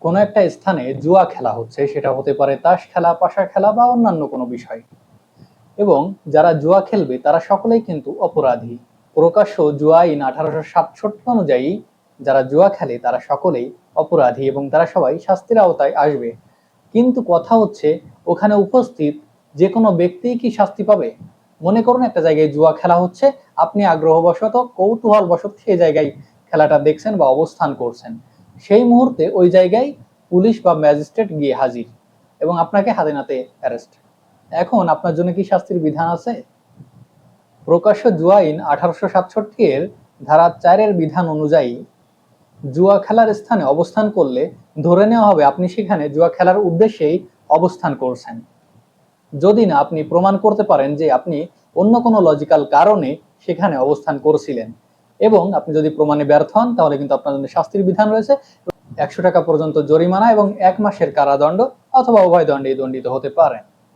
কোনো একটা স্থানে জুয়া খেলা হচ্ছে, সেটা হতে পারে তাস খেলা, পাশা খেলা বা অন্যান্য কোনো বিষয়, এবং যারা জুয়া খেলবে তারা সকলেই কিন্তু অপরাধী। প্রকাশ্য জুয়া আইন 1867 অনুযায়ী যারা জুয়া খেলে তারা সকলেই অপরাধী এবং তারা সবাই শাস্তির আওতায় আসবে। কিন্তু কথা হচ্ছে, ওখানে উপস্থিত যে কোনো ব্যক্তি কি শাস্তি পাবে? মনে করুন একটা জায়গায় জুয়া খেলা হচ্ছে, আপনি আগ্রহবশত কৌতূহলবশত সেই জায়গায় খেলাটা দেখছেন বা অবস্থান করছেন। সেই মুহূর্তে ওই জায়গায় পুলিশ বা ম্যাজিস্ট্রেট গিয়ে হাজির এবং আপনাকে হাতে নাতে অ্যারেস্ট। এখন আপনার জন্য কি শাস্তির বিধান আছে? প্রকাশ্য জুয়া আইন 1867 এর ধারা 4 এর বিধান অনুযায়ী জুয়া খেলার স্থানে অবস্থান করলে ধরে নেওয়া হবে আপনি সেখানে জুয়া খেলার উদ্দেশ্যেই অবস্থান করছেন, যদি না আপনি প্রমাণ করতে পারেন যে আপনি অন্য কোনো লজিক্যাল কারণে সেখানে অবস্থান করছিলেন। এবং আপনি যদি প্রমাণে ব্যর্থ হন তাহলে কিন্তু আপনার জন্য শাস্তির বিধান রয়েছে, 100 টাকা পর্যন্ত জরিমানা এবং 1 মাসের কারাদণ্ড অথবা উভয় দণ্ডে দণ্ডিত হতে পারেন।